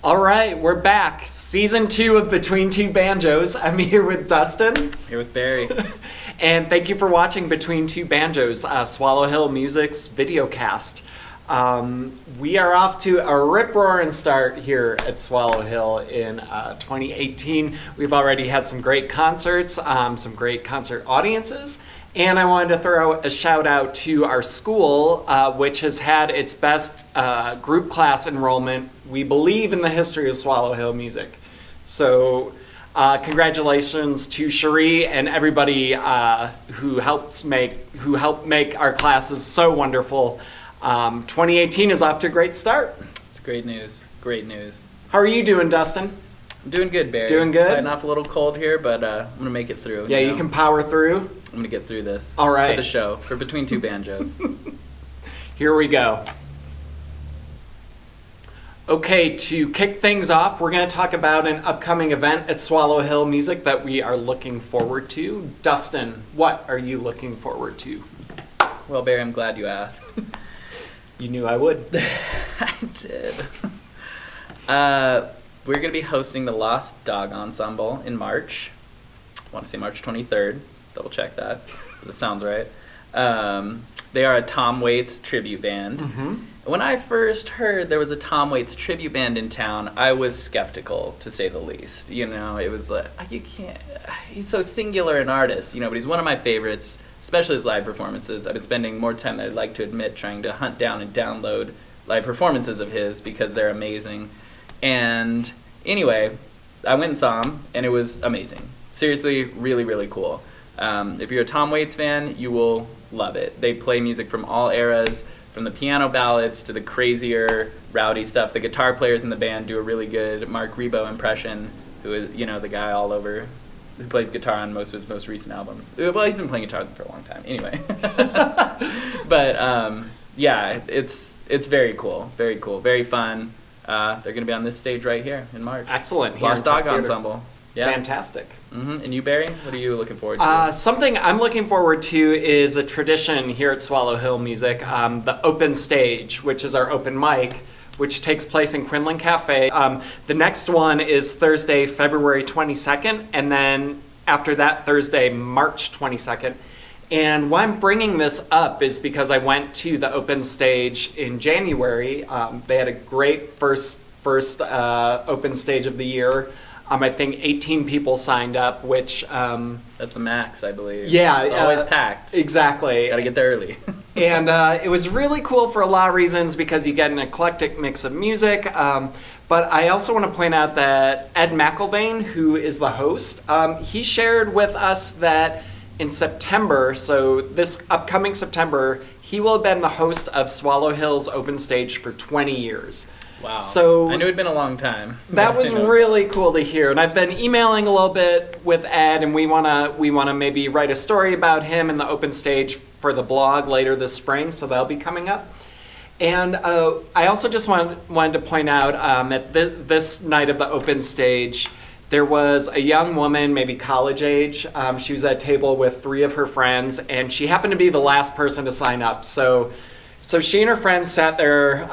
All right, we're back. Season 2 of Between Two Banjos. I'm here with Dustin. Here with Barry. And thank you for watching Between Two Banjos, Swallow Hill Music's videocast. We are off to a rip-roaring start here at Swallow Hill in 2018. We've already had some great concerts, some great concert audiences. And I wanted to throw a shout out to our school, which has had its best group class enrollment, we believe, in the history of Swallow Hill Music. So congratulations to Cherie and everybody who helped make our classes so wonderful. 2018 is off to a great start. It's great news. Great news. How are you doing, Dustin? I'm doing good, Barry. Doing good? Fighting off a little cold here, but I'm going to make it through. Yeah, you can power through. I'm going to get through this. All right. For the show, for Between Two Banjos. Here we go. Okay, to kick things off, we're going to talk about an upcoming event at Swallow Hill Music that we are looking forward to. Dustin, what are you looking forward to? Well, Barry, I'm glad you asked. You knew I would. I did. We're going to be hosting the Lost Dog Ensemble in March. I want to say March 23rd. Double check that. That sounds right. They are a Tom Waits tribute band. Mm-hmm. When I first heard there was a Tom Waits tribute band in town, I was skeptical, to say the least. You know, it was like, you can't, he's so singular an artist, you know, but he's one of my favorites, especially his live performances. I've been spending more time than I'd like to admit trying to hunt down and download live performances of his because they're amazing. And anyway, I went and saw him, and it was amazing. Seriously, really, really cool. If you're a Tom Waits fan, you will love it. They play music from all eras, from the piano ballads to the crazier, rowdy stuff. The guitar players in the band do a really good Mark Rebo impression, who is, you know, the guy all over, who plays guitar on most of his most recent albums. Well, he's been playing guitar for a long time, anyway. But yeah, it's very cool, very fun. They're going to be on this stage right here in March. Excellent. Lost Dog Ensemble. Yeah. Fantastic. Mm-hmm. And you, Barry? What are you looking forward to? Something I'm looking forward to is a tradition here at Swallow Hill Music, the open stage, which is our open mic, which takes place in Quinlan Cafe. The next one is Thursday, February 22nd, and then after that, Thursday, March 22nd. And why I'm bringing this up is because I went to the open stage in January. They had a great first open stage of the year. I think 18 people signed up, which... That's the max, I believe. Yeah. It's always packed. Exactly. Gotta get there early. And it was really cool for a lot of reasons because you get an eclectic mix of music. But I also want to point out that Ed McIlvaine, who is the host, he shared with us that in September, so this upcoming September, he will have been the host of Swallow Hill's open stage for 20 years. Wow. So I knew it'd been a long time. That was really cool to hear. And I've been emailing a little bit with Ed, and we wanna maybe write a story about him and the open stage for the blog later this spring, so that'll be coming up. And I also just wanted to point out at this night of the open stage, there was a young woman, maybe college age. She was at a table with 3 of her friends, and she happened to be the last person to sign up. So she and her friends sat there,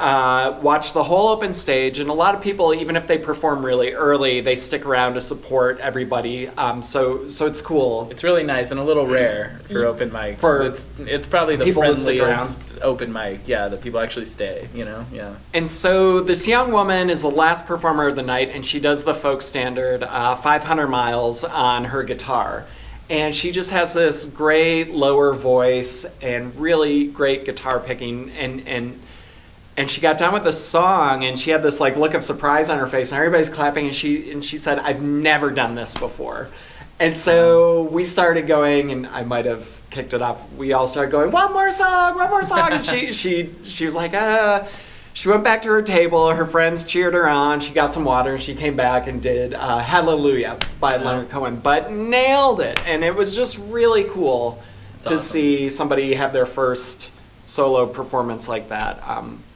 watched the whole open stage, and a lot of people, even if they perform really early, they stick around to support everybody. So it's cool. It's really nice and a little rare for open mics. It's probably the friendliest open mic, yeah, that people actually stay, you know, yeah. And so this young woman is the last performer of the night, and she does the folk standard 500 miles on her guitar. And she just has this great lower voice and really great guitar picking, and she got done with the song, and she had this like look of surprise on her face, and everybody's clapping, and she said, "I've never done this before." And so we started going, and I might have kicked it off. We all started going, one more song, and she was like, She went back to her table, her friends cheered her on, she got some water, and she came back and did Hallelujah by Leonard Cohen, but nailed it. And it was just really cool to see somebody have their first solo performance like that.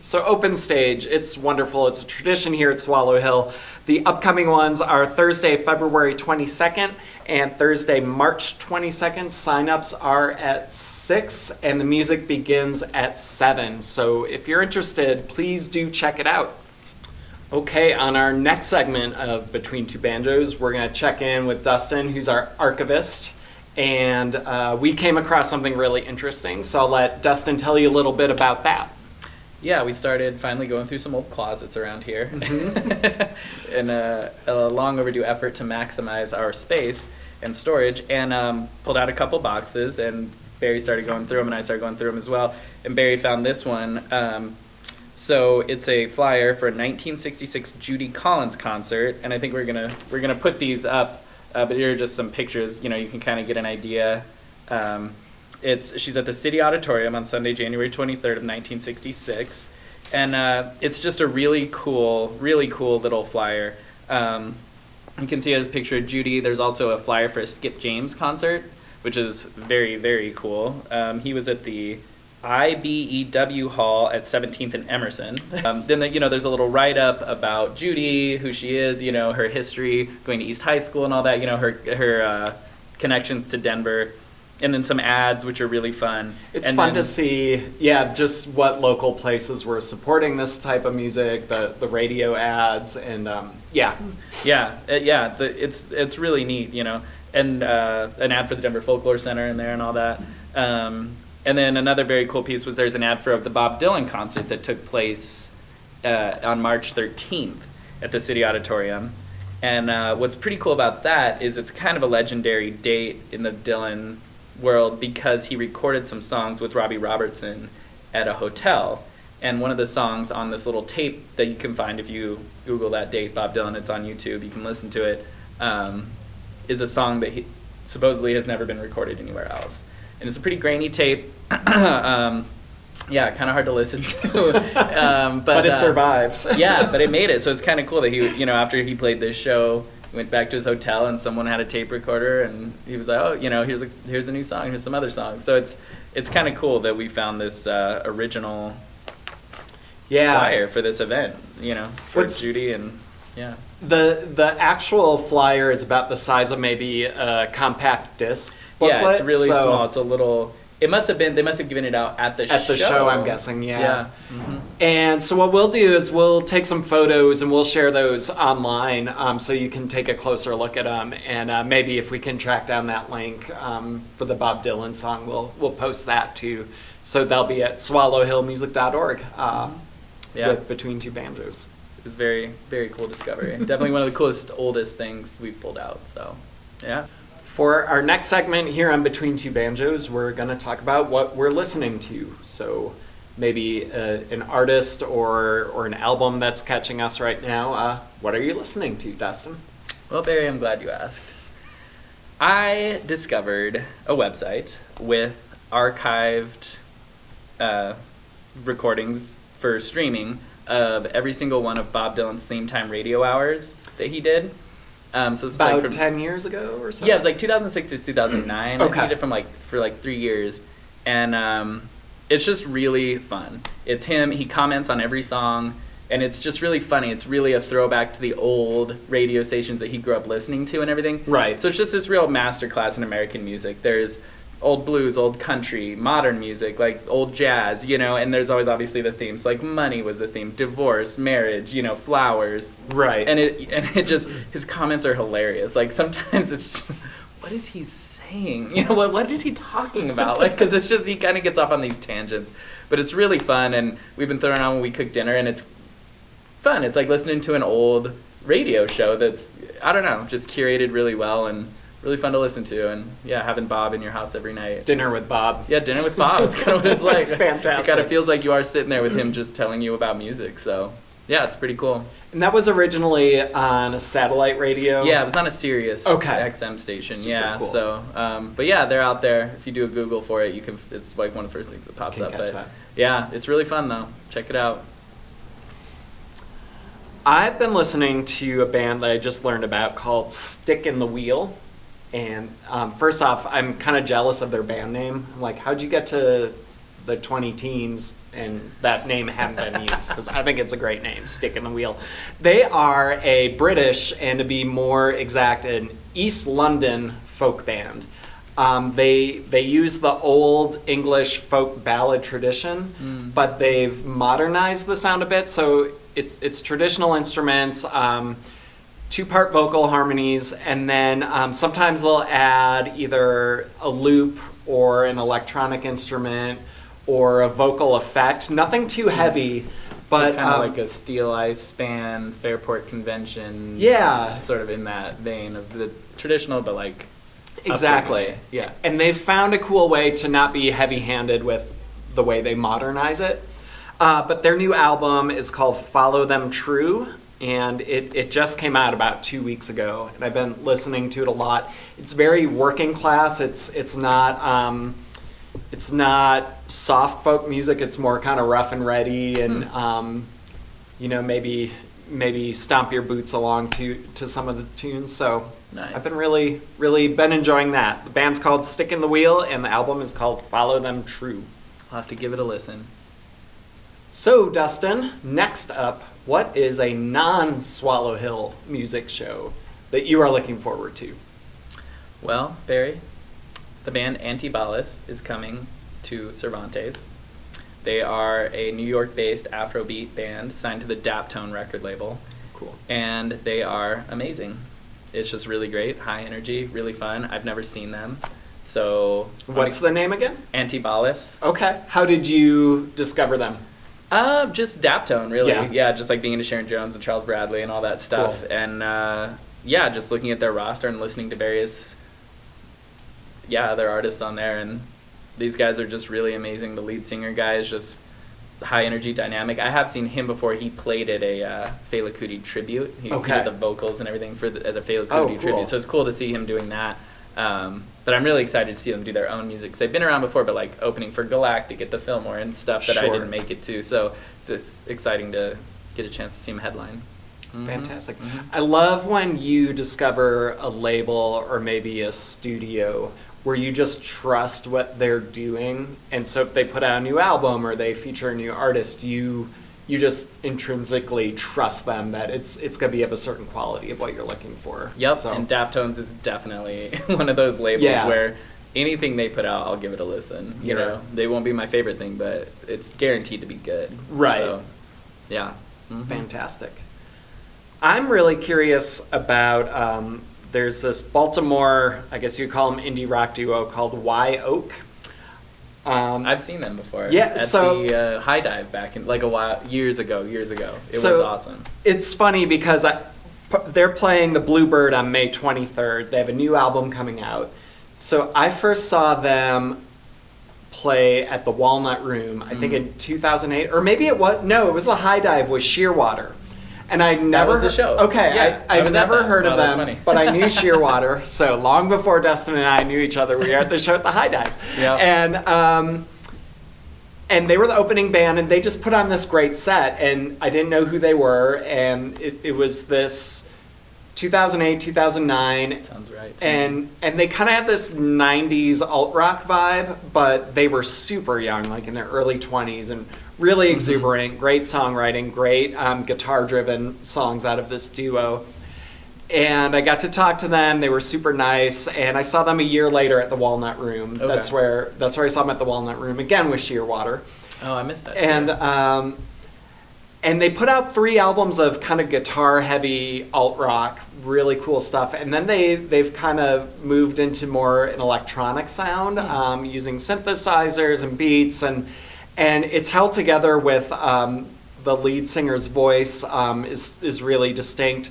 So open stage, it's wonderful. It's a tradition here at Swallow Hill. The upcoming ones are Thursday, February 22nd and Thursday, March 22nd. Sign-ups are at 6 and the music begins at 7. So if you're interested, please do check it out. Okay, on our next segment of Between Two Banjos, we're going to check in with Dustin, who's our archivist. And we came across something really interesting, so I'll let Dustin tell you a little bit about that. Yeah, we started finally going through some old closets around here in a long overdue effort to maximize our space and storage, and pulled out a couple boxes, and Barry started going through them, and I started going through them as well. And Barry found this one. So it's a flyer for a 1966 Judy Collins concert, and I think we're gonna put these up. But here are just some pictures. You know, you can kind of get an idea. She's at the City Auditorium on Sunday, January 23rd of 1966, and it's just a really cool little flyer. You can see there's a picture of Judy. There's also a flyer for a Skip James concert, which is very, very cool. He was at the IBEW Hall at 17th and Emerson. Then there's a little write-up about Judy, who she is, her history, going to East High School and all that, her connections to Denver. And then some ads, which are really fun. It's fun to see, just what local places were supporting this type of music, the radio ads, and it's really neat, and an ad for the Denver Folklore Center in there and all that. And then another very cool piece was there's an ad for the Bob Dylan concert that took place on March 13th at the City Auditorium. And what's pretty cool about that is it's kind of a legendary date in the Dylan world because he recorded some songs with Robbie Robertson at a hotel. And one of the songs on this little tape that you can find if you Google that date, Bob Dylan, it's on YouTube, you can listen to it, is a song that he supposedly has never been recorded anywhere else. And it's a pretty grainy tape. Kind of hard to listen to. But it survives. But it made it. So it's kind of cool that he, after he played this show, he went back to his hotel and someone had a tape recorder and he was like, oh, here's a new song, here's some other songs. So it's kind of cool that we found this original flyer for this event, for Judy and The actual flyer is about the size of maybe a compact disc booklet. Yeah, it's really small. It's a little. They must have given it out at the show. At the show, I'm guessing, Yeah. Mm-hmm. And so what we'll do is we'll take some photos and we'll share those online so you can take a closer look at them. And maybe if we can track down that link for the Bob Dylan song, we'll post that too. So they'll be at swallowhillmusic.org with Between Two Banjos. It was very, very cool discovery. Definitely one of the coolest, oldest things we've pulled out. So, yeah. For our next segment here on Between Two Banjos, we're going to talk about what we're listening to. So maybe an artist or an album that's catching us right now. What are you listening to, Dustin? Well, Barry, I'm glad you asked. I discovered a website with archived recordings for streaming of every single one of Bob Dylan's theme time radio hours that he did. So this was about 10 years ago or so? Yeah, it was like 2006 to 2009. Okay. I did it for 3 years. And it's just really fun. It's him. He comments on every song. And it's just really funny. It's really a throwback to the old radio stations that he grew up listening to and everything. Right. So it's just this real masterclass in American music. There's old blues, old country, modern music, like old jazz, and there's always obviously the themes. So like money was the theme, divorce, marriage, flowers. Right. And it just, his comments are hilarious. Like sometimes it's just, what is he saying? What is he talking about? Like, cause it's just, he kind of gets off on these tangents, but it's really fun. And we've been throwing on when we cook dinner and it's fun. It's like listening to an old radio show that's, I don't know, just curated really well and really fun to listen to, and having Bob in your house every night. Dinner with Bob. Yeah, dinner with Bob. It's kind of what it's like. It's fantastic. It kind of feels like you are sitting there with him just telling you about music, so yeah, it's pretty cool. And that was originally on a satellite radio? Yeah, it was on a Sirius XM station. Super cool. So, but yeah, they're out there. If you do a Google for it, it's like one of the first things that pops up. But yeah, it's really fun though. Check it out. I've been listening to a band that I just learned about called Stick in the Wheel. And first off, I'm kind of jealous of their band name. I'm like, how'd you get to the 20 teens and that name hadn't been used? Because I think it's a great name, Stick in the Wheel. They are a British, and to be more exact, an East London folk band. They use the old English folk ballad tradition, but they've modernized the sound a bit. So it's traditional instruments, 2-part vocal harmonies, and then sometimes they'll add either a loop or an electronic instrument or a vocal effect. Nothing too heavy, but so kind of like a Steel Eye Span, Fairport Convention. Yeah, sort of in that vein of the traditional, but like exactly. Yeah, and they've found a cool way to not be heavy-handed with the way they modernize it. But their new album is called Follow Them True, and it just came out about 2 weeks ago, and I've been listening to it a lot. It's very working class. It's not soft folk music. It's more kind of rough and ready, and maybe stomp your boots along to some of the tunes. So nice. I've been really been enjoying that. The band's called Stick in the Wheel, and the album is called Follow Them True. I'll have to give it a listen. So, Dustin, next up, what is a non-Swallow Hill music show that you are looking forward to? Well, Barry, the band Antibalas is coming to Cervantes. They are a New York-based Afrobeat band signed to the Daptone record label. Cool. And they are amazing. It's just really great, high energy, really fun. I've never seen them. So what's the name again? Antibalas. Okay. How did you discover them? Just Daptone, really. Yeah. Yeah, just like being into Sharon Jones and Charles Bradley and all that stuff. Cool. And just looking at their roster and listening to various other artists on there, and these guys are just really amazing. The lead singer guy is just high energy, dynamic. I have seen him before. He played at a Fela Kuti tribute. He did the vocals and everything for the Fela Kuti tribute. So it's cool to see him doing that. But I'm really excited to see them do their own music, because they've been around before, but like opening for Galactic at the Fillmore and stuff that I didn't make it to. So it's just exciting to get a chance to see them headline. Mm-hmm. Fantastic. Mm-hmm. I love when you discover a label or maybe a studio where you just trust what they're doing. And so if they put out a new album or they feature a new artist, you just intrinsically trust them that it's going to be of a certain quality of what you're looking for. Yep, so. And Daptones is definitely one of those labels where anything they put out, I'll give it a listen. You know, they won't be my favorite thing, but it's guaranteed to be good. Right. So, yeah. Mm-hmm. Fantastic. I'm really curious about, there's this Baltimore, I guess you'd call them indie rock duo called Y Oak. I've seen them before. Yeah, at so the High Dive back in like a while, years ago. It was awesome. It's funny because they're playing the Bluebird on May 23rd. They have a new album coming out. So I first saw them play at the Walnut Room, I think in 2008, or maybe it was the High Dive with Shearwater. And I never that was the show. Okay, yeah, I've never heard of them, funny. but I knew Shearwater. So long before Dustin and I knew each other, we were at the show at the High Dive. Yeah. And they were the opening band, and they just put on this great set, and I didn't know who they were, and it was this 2008, 2009. Sounds right. And they kind of had this 90s alt-rock vibe, but they were super young, like in their early 20s, and really exuberant, great songwriting, great guitar-driven songs out of this duo. And I got to talk to them. They were super nice, and I saw them a year later at the Walnut Room. Okay. That's where I saw them at the Walnut Room, again with Shearwater. Oh, I missed that. And they put out 3 albums of kind of guitar-heavy alt-rock, really cool stuff. And then they've kind of moved into more an electronic sound, using synthesizers and beats, and it's held together with the lead singer's voice is really distinct.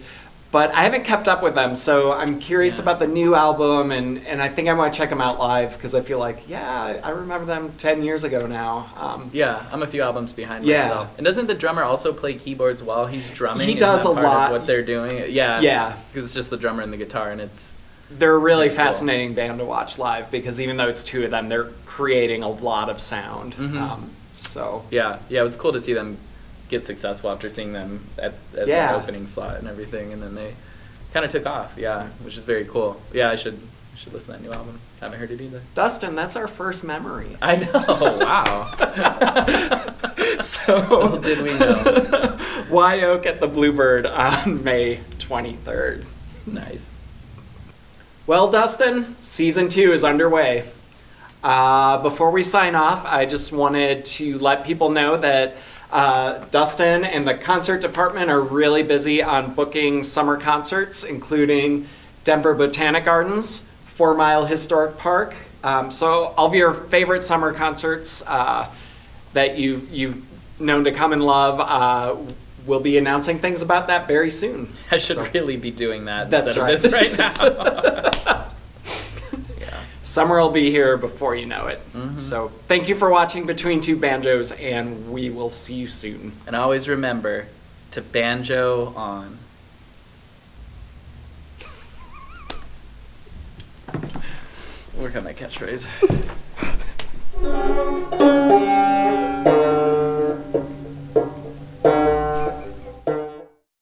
But I haven't kept up with them, so I'm curious about the new album, and I think I want to check them out live, because I feel like, I remember them 10 years ago now. I'm a few albums behind myself. And doesn't the drummer also play keyboards while he's drumming? He does Isn't that a part lot. of what they're doing? Yeah. Because it's just the drummer and the guitar, and it's... They're a really cool. fascinating band to watch live, because even though it's 2 of them, they're creating a lot of sound. Yeah, it was cool to see them get successful after seeing them as the opening slot and everything, and then they kind of took off, which is very cool. Yeah, I should listen to that new album. Haven't heard it either. Dustin, that's our first memory. I know, wow. So little did we know. Y Oak at the Bluebird on May 23rd. Nice. Well, Dustin, season 2 is underway. Before we sign off, I just wanted to let people know that Dustin and the concert department are really busy on booking summer concerts, including Denver Botanic Gardens, 4 Mile Historic Park. So all of your favorite summer concerts that you've known to come and love, we'll be announcing things about that very soon. I should really be doing that That's instead right. of this right now. Summer will be here before you know it. Mm-hmm. So thank you for watching Between Two Banjos, and we will see you soon. And always remember to banjo on. Work on my catchphrase.